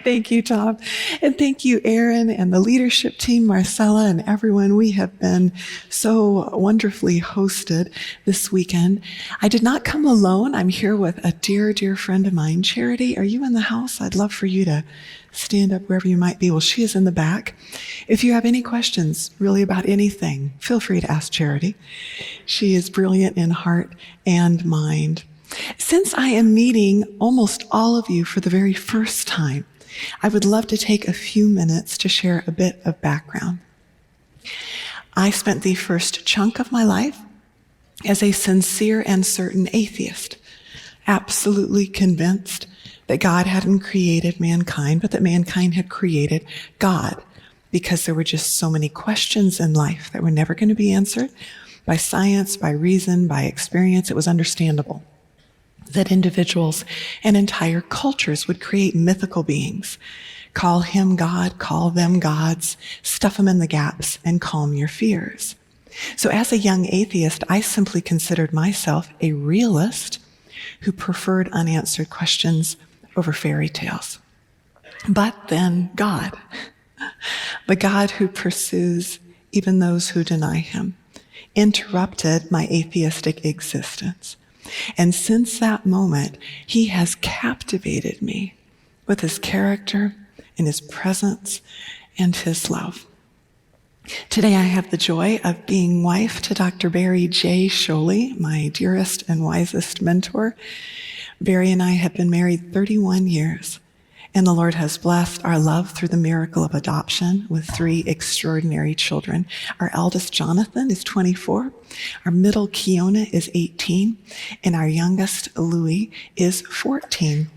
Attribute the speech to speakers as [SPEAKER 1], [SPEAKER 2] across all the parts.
[SPEAKER 1] Thank you, Tom. And thank you, Aaron, and the leadership team, Marcella, and everyone. We have been so wonderfully hosted this weekend. I did not come alone. I'm here with a dear, dear friend of mine. Charity, are you in the house? I'd love for you to stand up wherever you might be. Well, she is in the back. If you have any questions really about anything, feel free to ask Charity. She is brilliant in heart and mind. Since I am meeting almost all of you for the very first time, I would love to take a few minutes to share a bit of background. I spent the first chunk of my life as a sincere and certain atheist, absolutely convinced that God hadn't created mankind, but that mankind had created God, because there were just so many questions in life that were never going to be answered by science, by reason, by experience. It was understandable that individuals and entire cultures would create mythical beings, call him God, call them gods, stuff them in the gaps, and calm your fears. So as a young atheist, I simply considered myself a realist who preferred unanswered questions over fairy tales. But then God, the God who pursues even those who deny him, interrupted my atheistic existence. And since that moment, he has captivated me with his character and his presence and his love. Today, I have the joy of being wife to Dr. Barry J. Chole, my dearest and wisest mentor. Barry and I have been married 31 years, and the Lord has blessed our love through the miracle of adoption with 3 extraordinary children. Our eldest, Jonathan, is 24. Our middle, Kiona, is 18. And our youngest, Louis, is 14.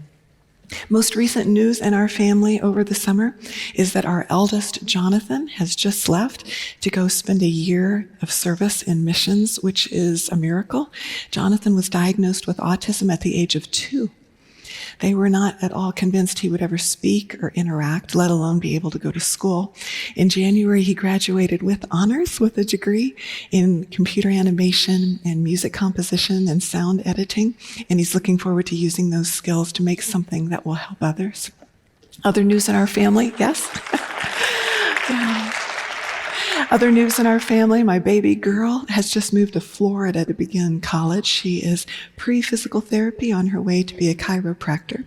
[SPEAKER 1] Most recent news in our family over the summer is that our eldest, Jonathan, has just left to go spend a year of service in missions, which is a miracle. Jonathan was diagnosed with autism at the age of 2. They were not at all convinced he would ever speak or interact, let alone be able to go to school. In January, he graduated with honors with a degree in computer animation and music composition and sound editing, and he's looking forward to using those skills to make something that will help others. Other news in our family, yes? Yeah. Other news in our family, my baby girl has just moved to Florida to begin college. She is pre-physical therapy on her way to be a chiropractor.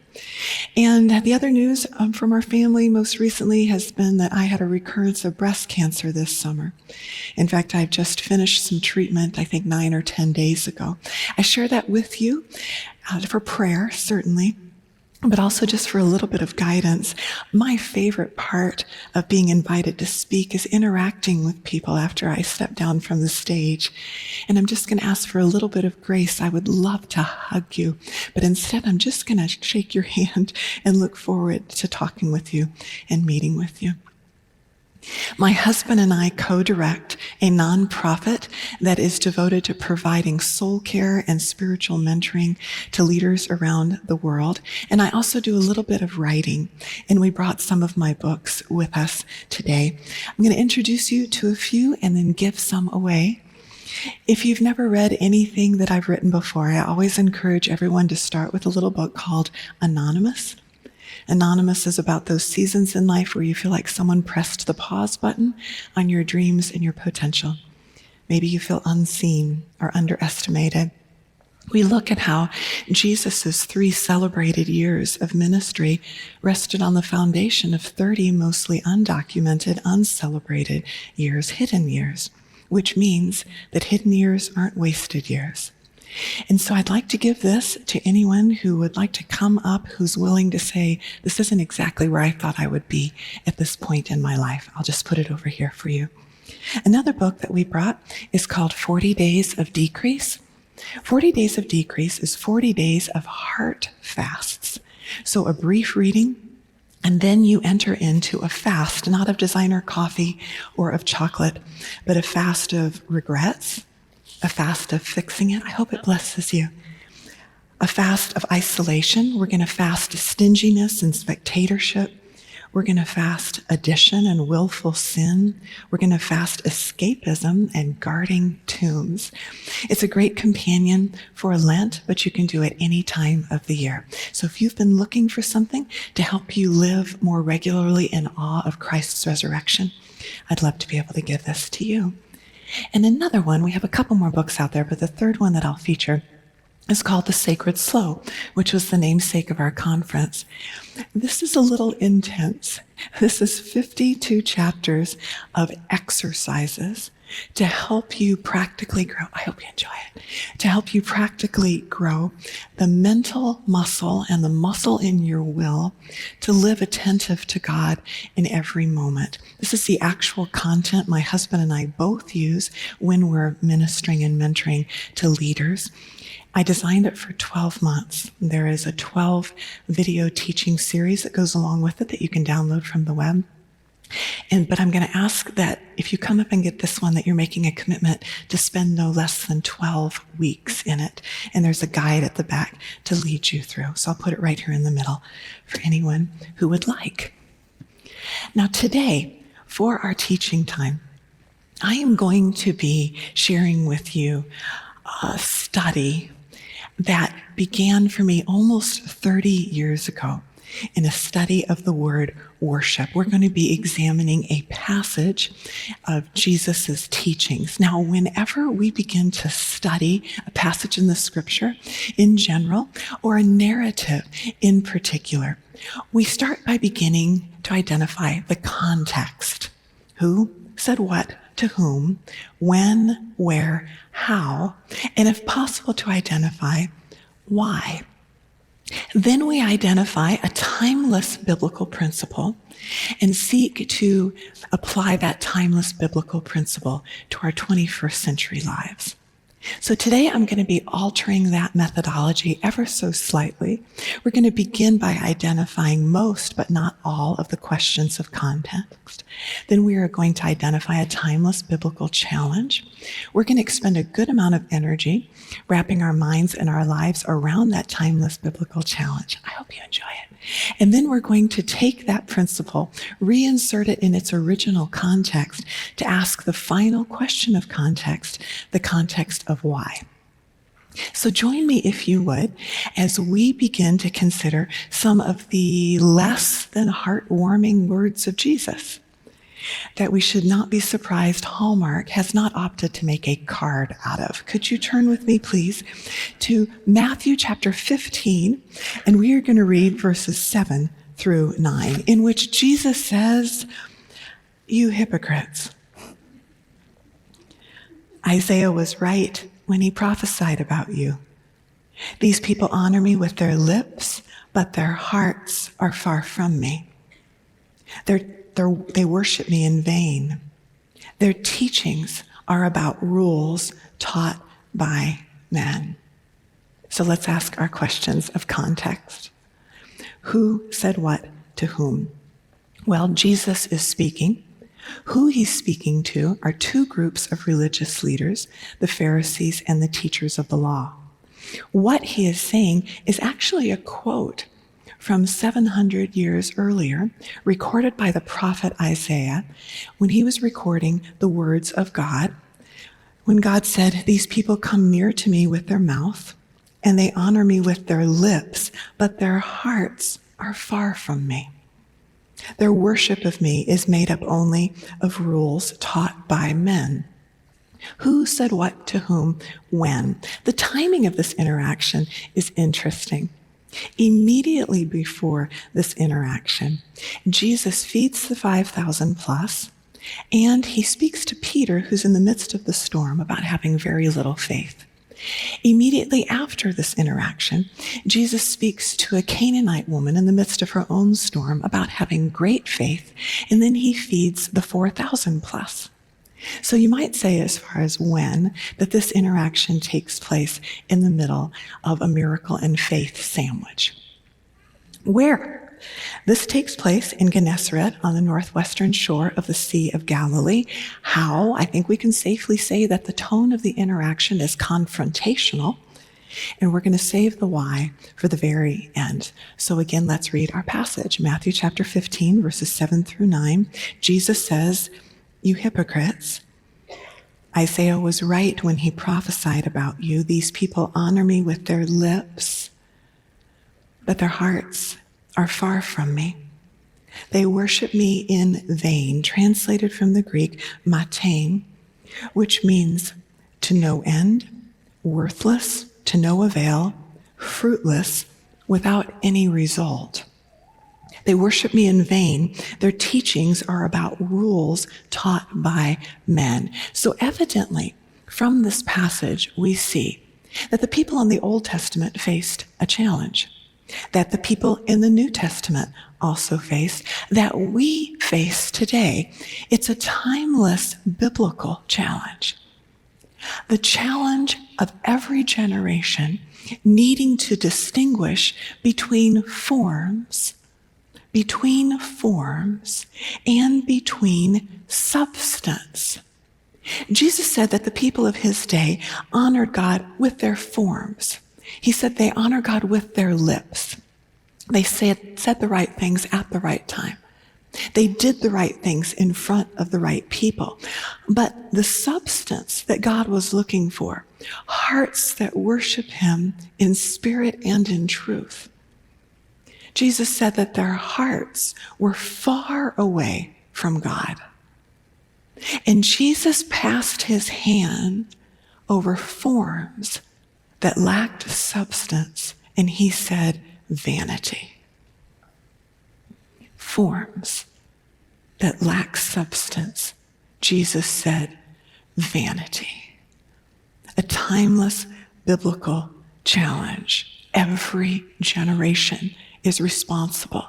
[SPEAKER 1] And the other news from our family most recently has been that I had a recurrence of breast cancer this summer. In fact, I've just finished some treatment, I think 9 or 10 days ago. I share that with you for prayer, certainly, but also just for a little bit of guidance. My favorite part of being invited to speak is interacting with people after I step down from the stage. And I'm just going to ask for a little bit of grace. I would love to hug you, but instead I'm just going to shake your hand and look forward to talking with you and meeting with you. My husband and I co-direct a nonprofit that is devoted to providing soul care and spiritual mentoring to leaders around the world. And I also do a little bit of writing, and we brought some of my books with us today. I'm going to introduce you to a few and then give some away. If you've never read anything that I've written before, I always encourage everyone to start with a little book called Anonymous. Anonymous is about those seasons in life where you feel like someone pressed the pause button on your dreams and your potential. Maybe you feel unseen or underestimated. We look at how Jesus' 3 celebrated years of ministry rested on the foundation of 30 mostly undocumented, uncelebrated years, hidden years, which means that hidden years aren't wasted years. And so I'd like to give this to anyone who would like to come up, who's willing to say, this isn't exactly where I thought I would be at this point in my life. I'll just put it over here for you. Another book that we brought is called 40 Days of Decrease. 40 Days of Decrease is 40 days of heart fasts. So a brief reading, and then you enter into a fast, not of designer coffee or of chocolate, but a fast of regrets, a fast of fixing it. I hope it blesses you. A fast of isolation. We're going to fast stinginess and spectatorship. We're going to fast addition and willful sin. We're going to fast escapism and guarding tombs. It's a great companion for Lent, but you can do it any time of the year. So if you've been looking for something to help you live more regularly in awe of Christ's resurrection, I'd love to be able to give this to you. And another one, we have a couple more books out there, but the third one that I'll feature is called The Sacred Slow, which was the namesake of our conference. This is a little intense. This is 52 chapters of exercises to help you practically grow. I hope you enjoy it. To help you practically grow the mental muscle and the muscle in your will to live attentive to God in every moment. This is the actual content my husband and I both use when we're ministering and mentoring to leaders. I designed it for 12 months. There is a 12 video teaching series that goes along with it that you can download from the web. But I'm going to ask that if you come up and get this one, that you're making a commitment to spend no less than 12 weeks in it. And there's a guide at the back to lead you through. So I'll put it right here in the middle for anyone who would like. Now today, for our teaching time, I am going to be sharing with you a study that began for me almost 30 years ago in a study of the word worship. We're going to be examining a passage of Jesus's teachings. Now, whenever we begin to study a passage in the scripture in general, or a narrative in particular, we start by beginning to identify the context. Who said what to whom, when, where, how, and if possible to identify why. Then we identify a timeless biblical principle and seek to apply that timeless biblical principle to our 21st century lives. So today I'm going to be altering that methodology ever so slightly. We're going to begin by identifying most, but not all, of the questions of context. Then we are going to identify a timeless biblical challenge. We're going to expend a good amount of energy wrapping our minds and our lives around that timeless biblical challenge. I hope you enjoy it. And then we're going to take that principle, reinsert it in its original context to ask the final question of context, the context of why. So join me, if you would, as we begin to consider some of the less than heartwarming words of Jesus that we should not be surprised Hallmark has not opted to make a card out of. Could you turn with me, please, to Matthew chapter 15, and we are going to read verses 7 through 9, in which Jesus says, "You hypocrites, Isaiah was right when he prophesied about you. These people honor me with their lips, but their hearts are far from me. They worship me in vain. Their teachings are about rules taught by men." So let's ask our questions of context. Who said what to whom? Well, Jesus is speaking. Who he's speaking to are two groups of religious leaders, the Pharisees and the teachers of the law. What he is saying is actually a quote from 700 years earlier, recorded by the prophet Isaiah when he was recording the words of God, when God said, "These people come near to me with their mouth, and they honor me with their lips, but their hearts are far from me. Their worship of me is made up only of rules taught by men." Who said what to whom, when? The timing of this interaction is interesting. Immediately before this interaction, Jesus feeds the 5,000 plus, and he speaks to Peter, who's in the midst of the storm, about having very little faith. Immediately after this interaction, Jesus speaks to a Canaanite woman in the midst of her own storm about having great faith, and then he feeds the 4,000 plus. So you might say, as far as when, that this interaction takes place in the middle of a miracle and faith sandwich. Where? This takes place in Gennesaret on the northwestern shore of the Sea of Galilee. How? I think we can safely say that the tone of the interaction is confrontational. And we're going to save the why for the very end. So again, let's read our passage. Matthew chapter 15, verses 7 through 9. Jesus says, "You hypocrites, Isaiah was right when he prophesied about you. These people honor me with their lips, but their hearts are far from me. They worship me in vain," translated from the Greek, matain, which means to no end, worthless, to no avail, fruitless, without any result. They worship me in vain. Their teachings are about rules taught by men. So evidently, from this passage, we see that the people in the Old Testament faced a challenge, that the people in the New Testament also faced, that we face today. It's a timeless biblical challenge. The challenge of every generation needing to distinguish between forms and between substance. Jesus said that the people of his day honored God with their forms. He said they honor God with their lips. They said the right things at the right time. They did the right things in front of the right people. But the substance that God was looking for, hearts that worship him in spirit and in truth. Jesus said that their hearts were far away from God. And Jesus passed his hand over forms that lacked substance, and he said, vanity. Forms that lack substance, Jesus said, vanity. A timeless biblical challenge. Every generation is responsible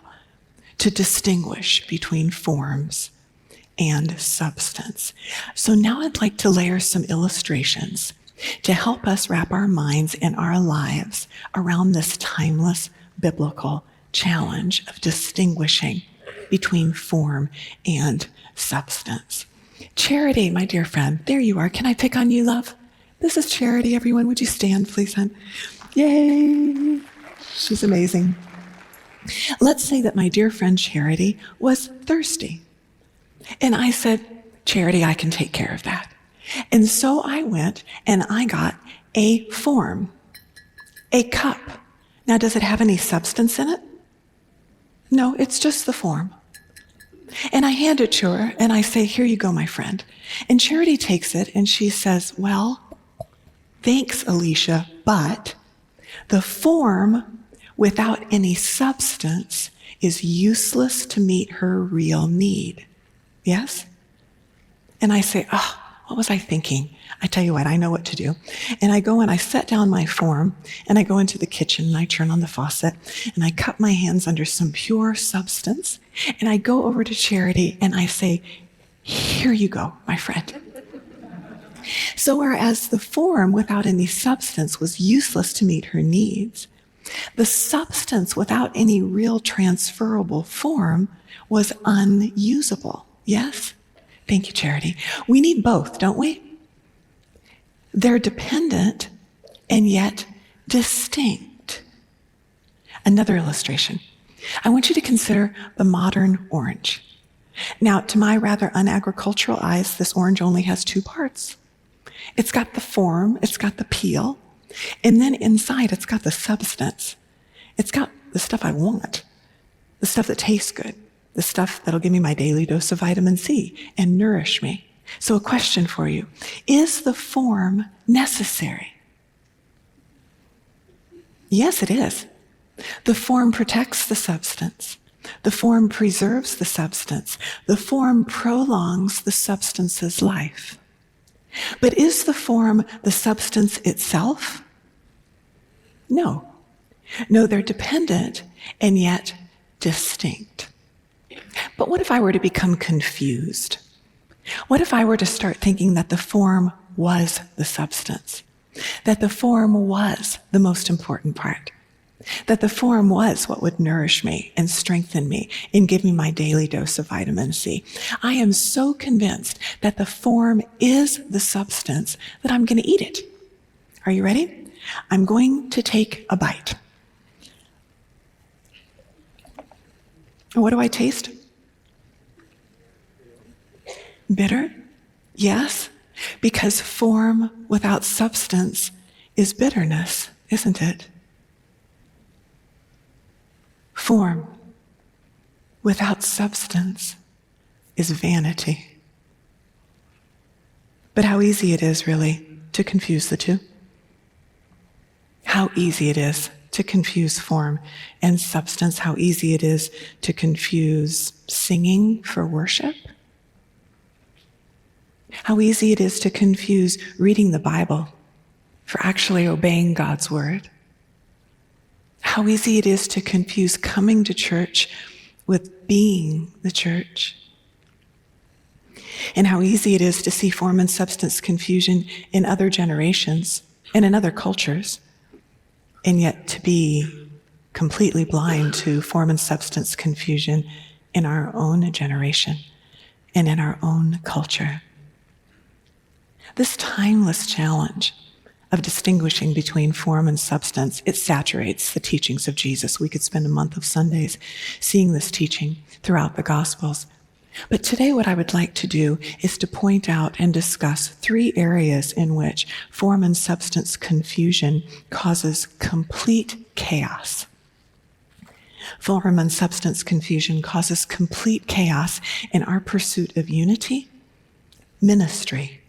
[SPEAKER 1] to distinguish between forms and substance. So now I'd like to layer some illustrations to help us wrap our minds and our lives around this timeless biblical challenge of distinguishing between form and substance. Charity, my dear friend, there you are. Can I pick on you, love? This is Charity, everyone. Would you stand, please, hon? Yay! She's amazing. Let's say that my dear friend Charity was thirsty. And I said, Charity, I can take care of that. And so I went and I got a form, a cup. Now, does it have any substance in it? No, it's just the form. And I hand it to her and I say, here you go, my friend. And Charity takes it and she says, well, thanks, Alicia, but the form without any substance is useless to meet her real need. Yes? And I say, what was I thinking? I tell you what, I know what to do. And I go and I set down my form and I go into the kitchen and I turn on the faucet and I cup my hands under some pure substance and I go over to Charity and I say, here you go, my friend. So whereas the form without any substance was useless to meet her needs, the substance without any real transferable form was unusable. Yes? Thank you, Charity. We need both, don't we? They're dependent and yet distinct. Another illustration. I want you to consider the modern orange. Now, to my rather unagricultural eyes, this orange only has two parts. It's got the form, it's got the peel, and then inside it's got the substance. It's got the stuff I want, the stuff that tastes good, the stuff that'll give me my daily dose of vitamin C and nourish me. So a question for you, is the form necessary? Yes, it is. The form protects the substance. The form preserves the substance. The form prolongs the substance's life. But is the form the substance itself? No. No, they're dependent and yet distinct. But what if I were to become confused? What if I were to start thinking that the form was the substance? That the form was the most important part? That the form was what would nourish me and strengthen me and give me my daily dose of vitamin C? I am so convinced that the form is the substance that I'm going to eat it. Are you ready? I'm going to take a bite. What do I taste? Bitter? Yes, because form without substance is bitterness, isn't it? Form without substance is vanity. But how easy it is, really, to confuse the two. How easy it is to confuse form and substance. How easy it is to confuse singing for worship. How easy it is to confuse reading the Bible for actually obeying God's word. How easy it is to confuse coming to church with being the church. And how easy it is to see form and substance confusion in other generations and in other cultures, and yet to be completely blind to form and substance confusion in our own generation and in our own culture. This timeless challenge of distinguishing between form and substance, it saturates the teachings of Jesus. We could spend a month of Sundays seeing this teaching throughout the Gospels. But today what I would like to do is to point out and discuss 3 areas in which form and substance confusion causes complete chaos. Form and substance confusion causes complete chaos in our pursuit of unity, ministry,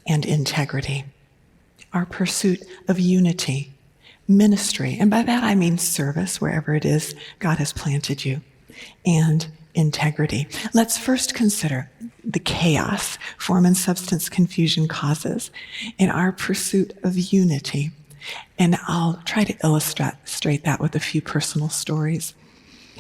[SPEAKER 1] and integrity. Our pursuit of unity, ministry, and by that I mean service wherever it is God has planted you, and integrity. Let's first consider the chaos form and substance confusion causes in our pursuit of unity. And I'll try to illustrate that with a few personal stories.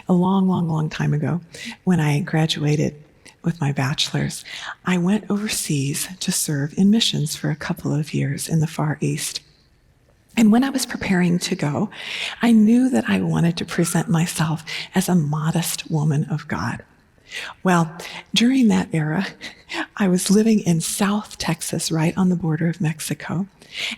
[SPEAKER 1] A long time ago, when I graduated with my bachelor's, I went overseas to serve in missions for a couple of years in the Far East. And when I was preparing to go, I knew that I wanted to present myself as a modest woman of God. Well, during that era, I was living in South Texas, right on the border of Mexico.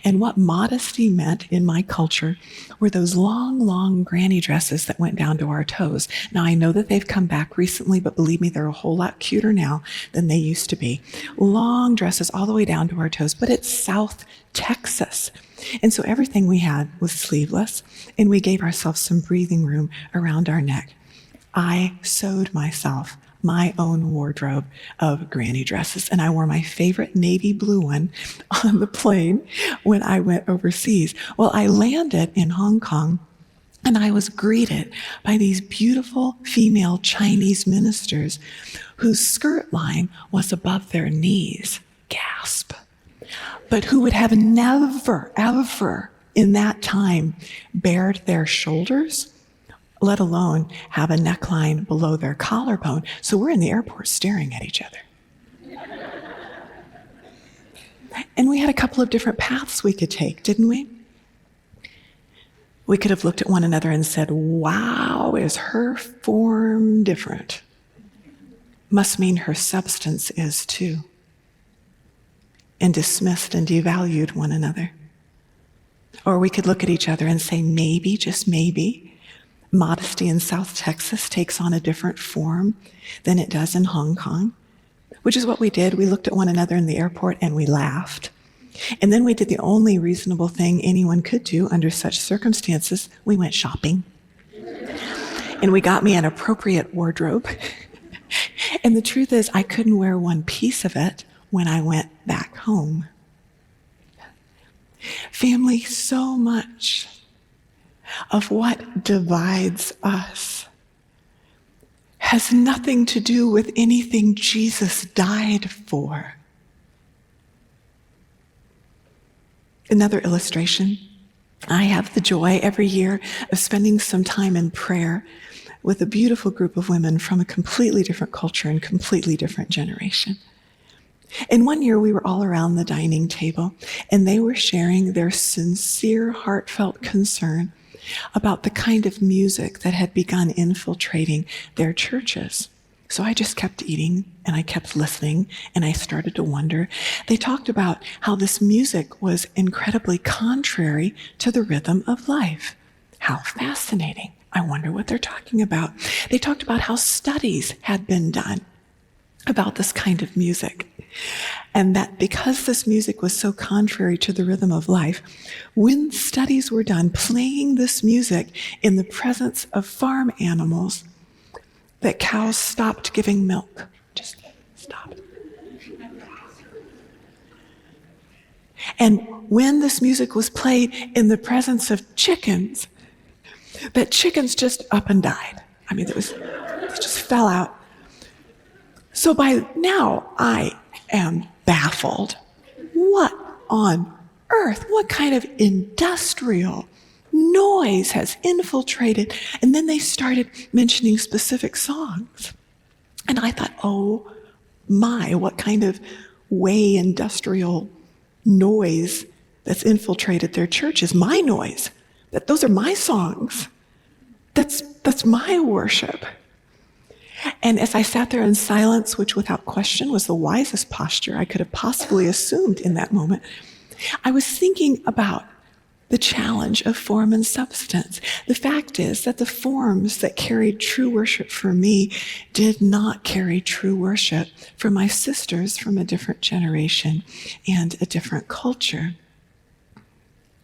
[SPEAKER 1] And what modesty meant in my culture were those long granny dresses that went down to our toes. Now, I know that they've come back recently, but believe me, they're a whole lot cuter now than they used to be. Long dresses all the way down to our toes, but it's South Texas. And so everything we had was sleeveless, and we gave ourselves some breathing room around our neck. I sewed myself my own wardrobe of granny dresses, and I wore my favorite navy blue one on the plane when I went overseas. Well, I landed in Hong Kong, and I was greeted by these beautiful female Chinese ministers whose skirt line was above their knees. Gasp. But who would have never, ever in that time bared their shoulders, let alone have a neckline below their collarbone. So we're in the airport staring at each other. And we had a couple of different paths we could take, didn't we? We could have looked at one another and said, wow, is her form different? Must mean her substance is too. And dismissed and devalued one another. Or we could look at each other and say, maybe, just maybe, modesty in South Texas takes on a different form than it does in Hong Kong, which is what we did. We looked at one another in the airport and we laughed. And then we did the only reasonable thing anyone could do under such circumstances. We went shopping. And we got me an appropriate wardrobe. And the truth is, I couldn't wear one piece of it when I went back home. Family, so much of what divides us has nothing to do with anything Jesus died for. Another illustration. I have the joy every year of spending some time in prayer with a beautiful group of women from a completely different culture and completely different generation. And one year we were all around the dining table, and they were sharing their sincere, heartfelt concern about the kind of music that had begun infiltrating their churches. So I just kept eating and I kept listening and I started to wonder. They talked about how this music was incredibly contrary to the rhythm of life. How fascinating. I wonder what they're talking about. They talked about how studies had been done about this kind of music. And that because this music was so contrary to the rhythm of life, when studies were done playing this music in the presence of farm animals, that cows stopped giving milk. Just stop. And when this music was played in the presence of chickens, that chickens just up and died. I mean, it just fell out. So by now, I am baffled. What on earth? What kind of industrial noise has infiltrated? And then they started mentioning specific songs. And I thought, oh my, what kind of way industrial noise that's infiltrated their church is my noise. That those are my songs. That's my worship. And as I sat there in silence, which without question was the wisest posture I could have possibly assumed in that moment, I was thinking about the challenge of form and substance. The fact is that the forms that carried true worship for me did not carry true worship for my sisters from a different generation and a different culture.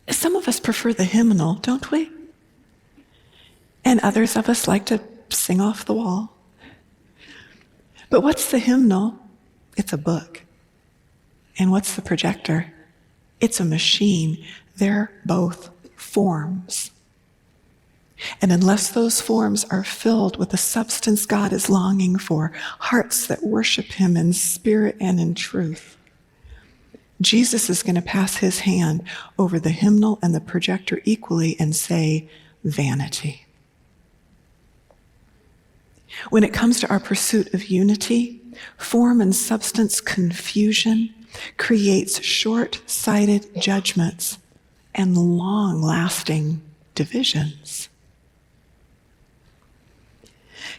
[SPEAKER 1] Some of us prefer the hymnal, don't we? And others of us like to sing off the wall. But what's the hymnal? It's a book. And what's the projector? It's a machine. They're both forms. And unless those forms are filled with the substance God is longing for, hearts that worship him in spirit and in truth, Jesus is going to pass his hand over the hymnal and the projector equally and say, vanity. When it comes to our pursuit of unity, form and substance confusion creates short-sighted judgments and long-lasting divisions.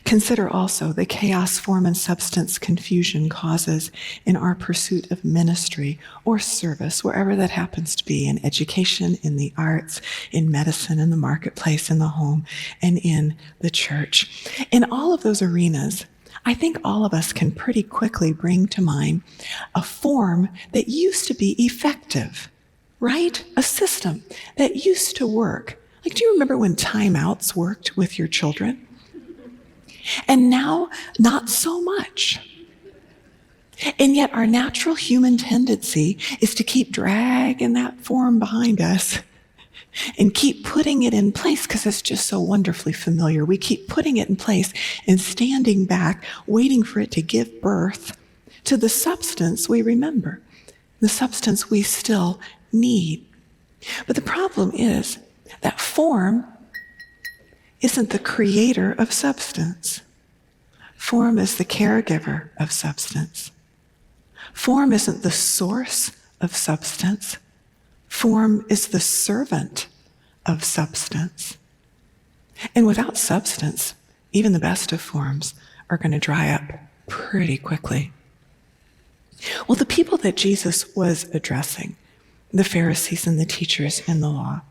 [SPEAKER 1] Consider also the chaos form and substance confusion causes in our pursuit of ministry or service, wherever that happens to be, in education, in the arts, in medicine, in the marketplace, in the home, and in the church. In all of those arenas, I think all of us can pretty quickly bring to mind a form that used to be effective, right? A system that used to work. Like, do you remember when timeouts worked with your children? And now, not so much. And yet our natural human tendency is to keep dragging that form behind us and keep putting it in place because it's just so wonderfully familiar. We keep putting it in place and standing back, waiting for it to give birth to the substance we remember, the substance we still need. But the problem is that form isn't the creator of substance. Form is the caregiver of substance. Form isn't the source of substance. Form is the servant of substance. And without substance, even the best of forms are going to dry up pretty quickly. Well, the people that Jesus was addressing, the Pharisees and the teachers in the law,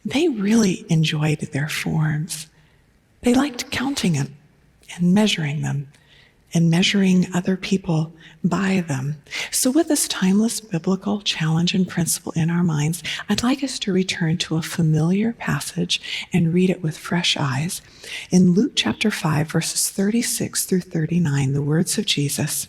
[SPEAKER 1] they really enjoyed their forms. They liked counting them and measuring them and measuring other people by them. So with this timeless biblical challenge and principle in our minds, I'd like us to return to a familiar passage and read it with fresh eyes. In Luke chapter 5, verses 36 through 39, the words of Jesus.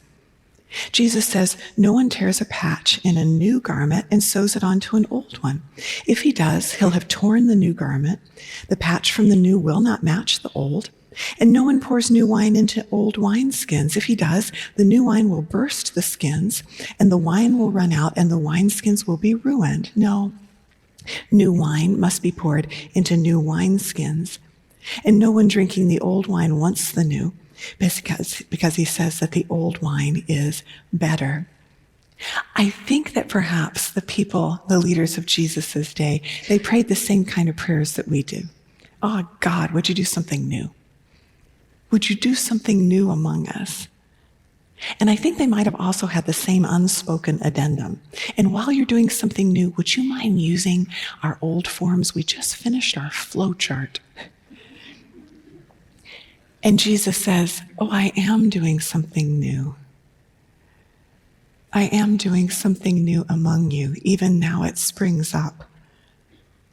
[SPEAKER 1] Jesus says, "No one tears a patch in a new garment and sews it onto an old one. If he does, he'll have torn the new garment. The patch from the new will not match the old. And no one pours new wine into old wineskins. If he does, the new wine will burst the skins, and the wine will run out, and the wineskins will be ruined. No, new wine must be poured into new wineskins. And no one drinking the old wine wants the new, because he says that the old wine is better." I think that perhaps the people, the leaders of Jesus' day, they prayed the same kind of prayers that we do. Oh, God, would you do something new? Would you do something new among us? And I think they might have also had the same unspoken addendum. And while you're doing something new, would you mind using our old forms? We just finished our flow chart. And Jesus says, oh, I am doing something new. I am doing something new among you. Even now it springs up.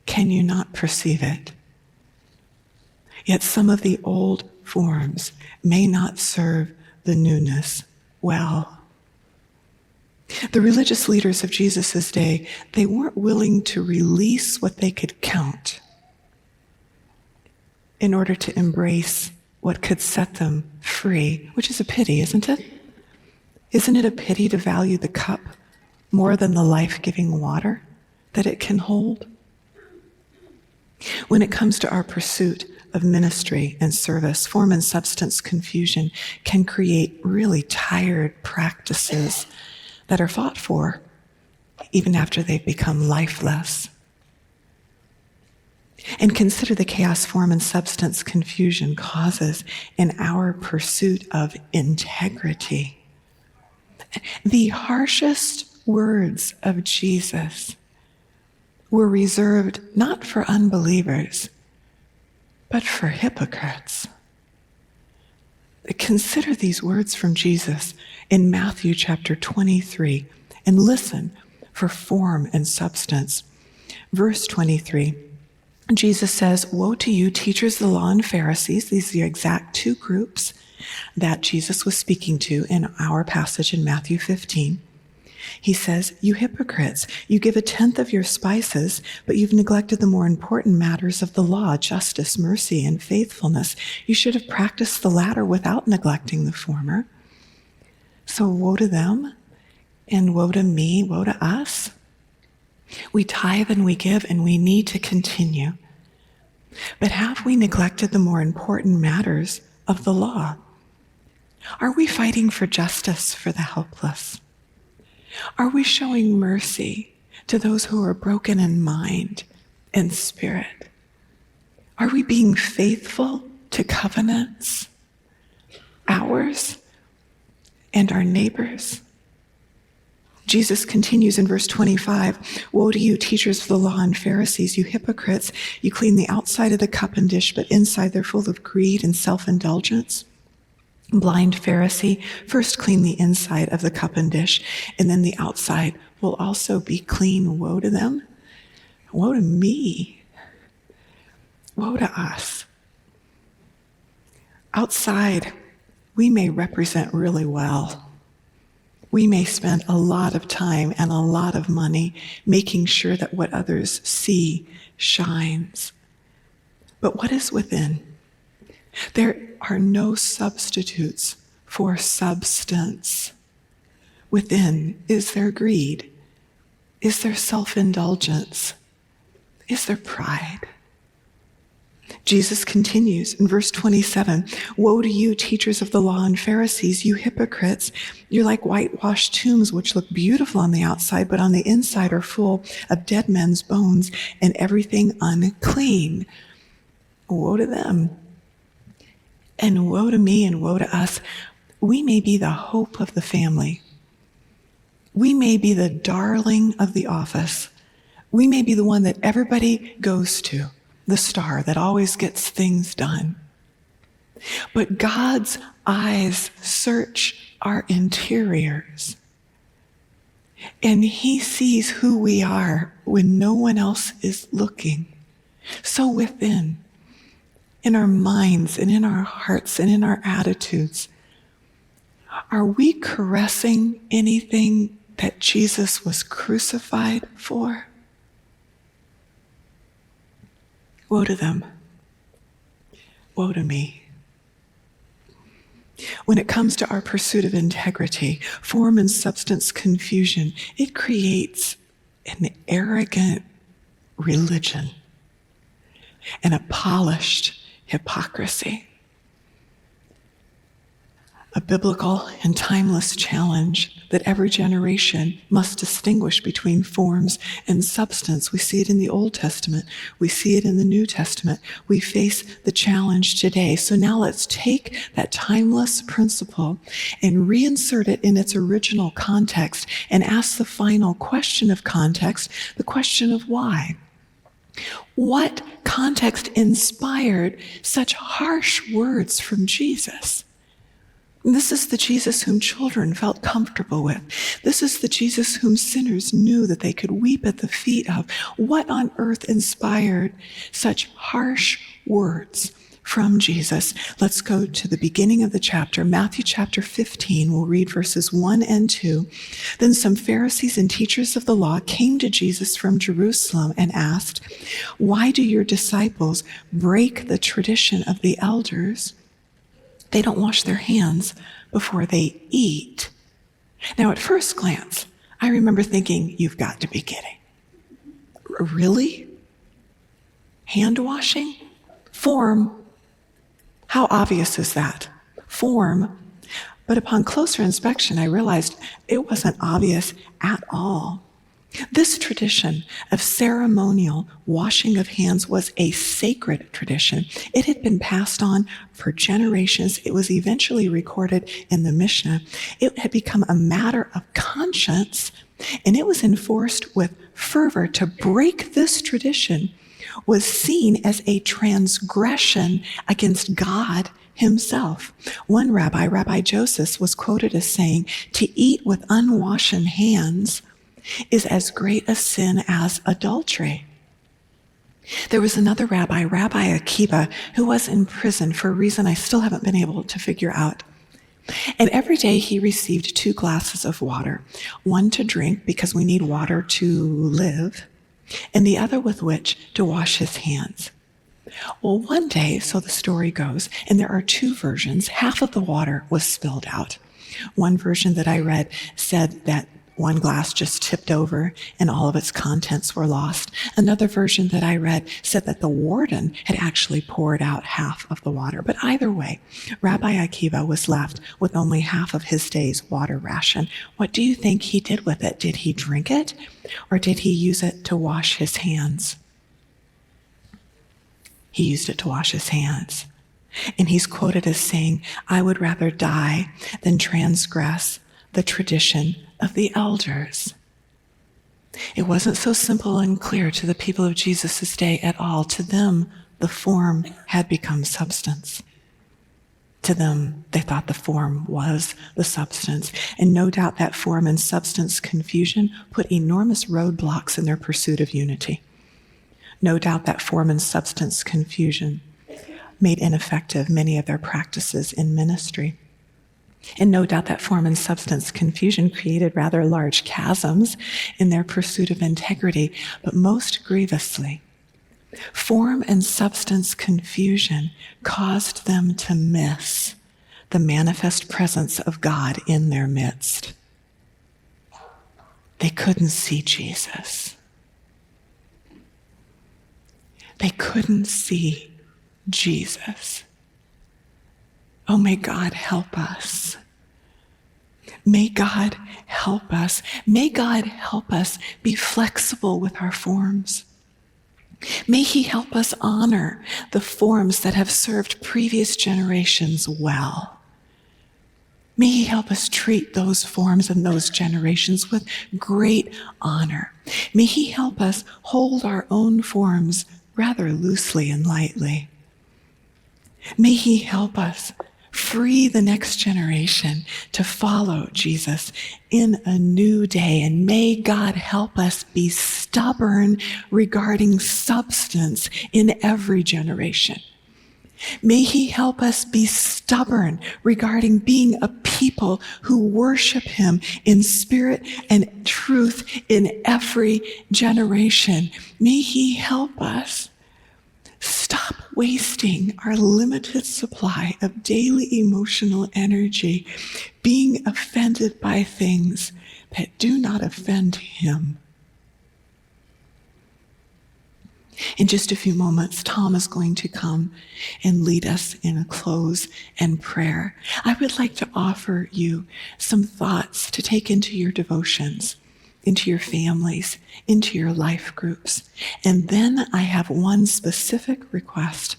[SPEAKER 1] Can you not perceive it? Yet some of the old forms may not serve the newness well. The religious leaders of Jesus' day, they weren't willing to release what they could count in order to embrace what could set them free, which is a pity, isn't it? Isn't it a pity to value the cup more than the life-giving water that it can hold? When it comes to our pursuit of ministry and service, form and substance confusion can create really tired practices that are fought for even after they've become lifeless. And consider the chaos form and substance confusion causes in our pursuit of integrity. The harshest words of Jesus were reserved not for unbelievers, but for hypocrites. Consider these words from Jesus in Matthew chapter 23 and listen for form and substance. Verse 23, Jesus says, woe to you, teachers of the law and Pharisees. These are the exact two groups that Jesus was speaking to in our passage in Matthew 15. He says, you hypocrites, you give 1/10 of your spices, but you've neglected the more important matters of the law, justice, mercy, and faithfulness. You should have practiced the latter without neglecting the former. So woe to them, and woe to me, woe to us. We tithe and we give, and we need to continue. But have we neglected the more important matters of the law? Are we fighting for justice for the helpless? Are we showing mercy to those who are broken in mind and spirit? Are we being faithful to covenants, ours and our neighbors? Jesus continues in verse 25, woe to you, teachers of the law and Pharisees, you hypocrites. You clean the outside of the cup and dish, but inside they're full of greed and self-indulgence. Blind Pharisee, first clean the inside of the cup and dish, and then the outside will also be clean. Woe to them. Woe to me. Woe to us. Outside, we may represent really well. We may spend a lot of time and a lot of money making sure that what others see shines. But what is within? There are no substitutes for substance. Within is there greed? Is there self-indulgence? Is there pride? Jesus continues in verse 27, woe to you, teachers of the law and Pharisees, you hypocrites. You're like whitewashed tombs, which look beautiful on the outside, but on the inside are full of dead men's bones and everything unclean. Woe to them. And woe to me and woe to us. We may be the hope of the family. We may be the darling of the office. We may be the one that everybody goes to, the star that always gets things done. But God's eyes search our interiors. And he sees who we are when no one else is looking. So within, in our minds and in our hearts and in our attitudes, are we caressing anything that Jesus was crucified for? Woe to them. Woe to me. When it comes to our pursuit of integrity, form and substance confusion, it creates an arrogant religion and a polished hypocrisy. a biblical and timeless challenge that every generation must distinguish between forms and substance. We see it in the Old Testament. We see it in the New Testament. We face the challenge today. So now let's take that timeless principle and reinsert it in its original context and ask the final question of context, the question of why. What context inspired such harsh words from Jesus? This is the Jesus whom children felt comfortable with. This is the Jesus whom sinners knew that they could weep at the feet of. What on earth inspired such harsh words from Jesus? Let's go to the beginning of the chapter, Matthew chapter 15. We'll read verses 1 and 2. Then some Pharisees and teachers of the law came to Jesus from Jerusalem and asked, "Why do your disciples break the tradition of the elders? They don't wash their hands before they eat." Now, at first glance, I remember thinking, you've got to be kidding. Really? Hand washing? Form? How obvious is that? Form. But upon closer inspection, I realized it wasn't obvious at all. This tradition of ceremonial washing of hands was a sacred tradition. It had been passed on for generations. It was eventually recorded in the Mishnah. It had become a matter of conscience, and it was enforced with fervor. To break this tradition was seen as a transgression against God himself. One rabbi, Rabbi Joseph, was quoted as saying, "To eat with unwashen hands is as great a sin as adultery." There was another rabbi, Rabbi Akiva, who was in prison for a reason I still haven't been able to figure out. And every day he received 2 glasses of water, one to drink because we need water to live, and the other with which to wash his hands. Well, one day, so the story goes, and there are 2 versions, half of the water was spilled out. One version that I read said that one glass just tipped over and all of its contents were lost. Another version that I read said that the warden had actually poured out half of the water. But either way, Rabbi Akiva was left with only half of his day's water ration. What do you think he did with it? Did he drink it, or did he use it to wash his hands? He used it to wash his hands. And he's quoted as saying, "I would rather die than transgress the tradition of the elders." It wasn't so simple and clear to the people of Jesus' day at all. To them, the form had become substance. To them, they thought the form was the substance. And no doubt that form and substance confusion put enormous roadblocks in their pursuit of unity. No doubt that form and substance confusion made ineffective many of their practices in ministry. And no doubt that form and substance confusion created rather large chasms in their pursuit of integrity, but most grievously, form and substance confusion caused them to miss the manifest presence of God in their midst. They couldn't see Jesus. They couldn't see Jesus. Oh, may God help us. May God help us. May God help us be flexible with our forms. May he help us honor the forms that have served previous generations well. May he help us treat those forms and those generations with great honor. May he help us hold our own forms rather loosely and lightly. May he help us free the next generation to follow Jesus in a new day. And may God help us be stubborn regarding substance in every generation. May he help us be stubborn regarding being a people who worship him in spirit and truth in every generation. May he help us stop wasting our limited supply of daily emotional energy being offended by things that do not offend him. In just a few moments, Tom is going to come and lead us in a close and prayer. I would like to offer you some thoughts to take into your devotions, into your families, into your life groups. And then I have one specific request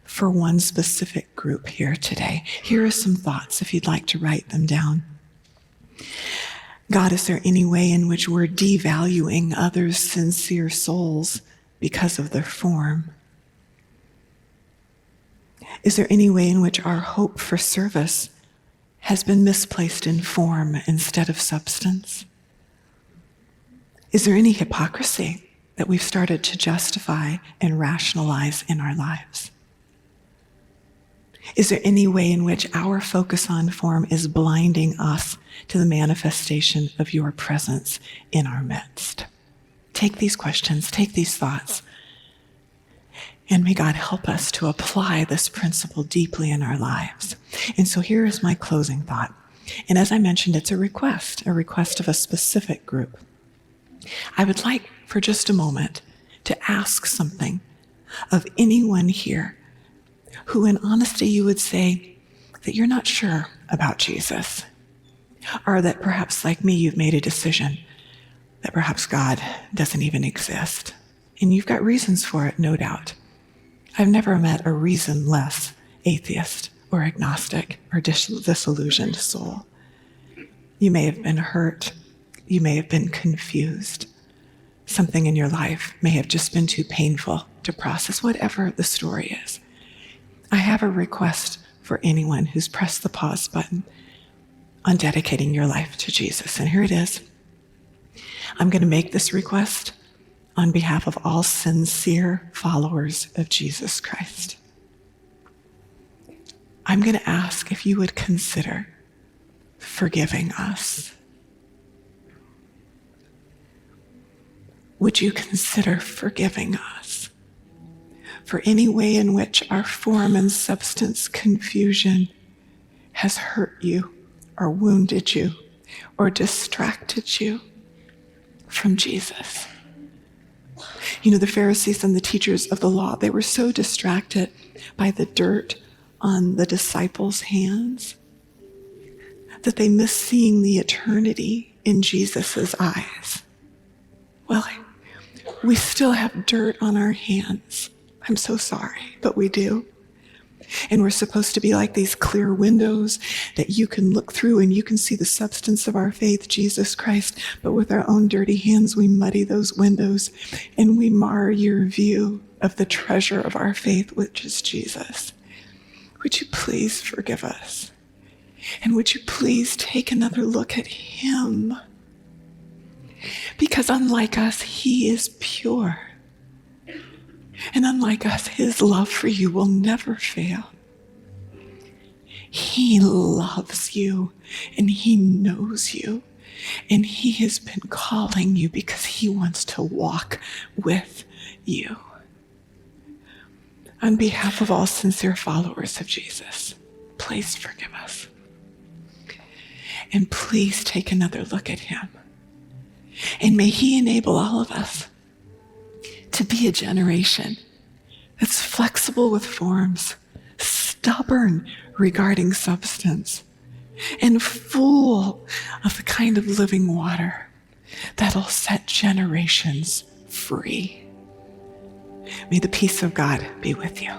[SPEAKER 1] for one specific group here today. Here are some thoughts if you'd like to write them down. God, is there any way in which we're devaluing others' sincere souls because of their form? Is there any way in which our hope for service has been misplaced in form instead of substance? Is there any hypocrisy that we've started to justify and rationalize in our lives? Is there any way in which our focus on form is blinding us to the manifestation of your presence in our midst? Take these questions, take these thoughts, and may God help us to apply this principle deeply in our lives. And so here is my closing thought. And as I mentioned, it's a request of a specific group. I would like for just a moment to ask something of anyone here who in honesty you would say that you're not sure about Jesus, or that perhaps like me you've made a decision that perhaps God doesn't even exist. And you've got reasons for it, no doubt. I've never met a reasonless atheist or agnostic or disillusioned soul. You may have been hurt. You may have been confused. Something in your life may have just been too painful to process, whatever the story is. I have a request for anyone who's pressed the pause button on dedicating your life to Jesus. And here it is. I'm going to make this request on behalf of all sincere followers of Jesus Christ. I'm going to ask if you would consider forgiving us. Would you consider forgiving us for any way in which our form and substance confusion has hurt you or wounded you or distracted you from Jesus? You know, the Pharisees and the teachers of the law, they were so distracted by the dirt on the disciples' hands that they missed seeing the eternity in Jesus' eyes. Well, we still have dirt on our hands. I'm so sorry, but we do. And we're supposed to be like these clear windows that you can look through and you can see the substance of our faith, Jesus Christ. But with our own dirty hands, we muddy those windows and we mar your view of the treasure of our faith, which is Jesus. Would you please forgive us? And would you please take another look at him? Because unlike us, he is pure. And unlike us, his love for you will never fail. He loves you and he knows you. And he has been calling you because he wants to walk with you. On behalf of all sincere followers of Jesus, please forgive us. And please take another look at him. And may he enable all of us to be a generation that's flexible with forms, stubborn regarding substance, and full of the kind of living water that'll set generations free. May the peace of God be with you.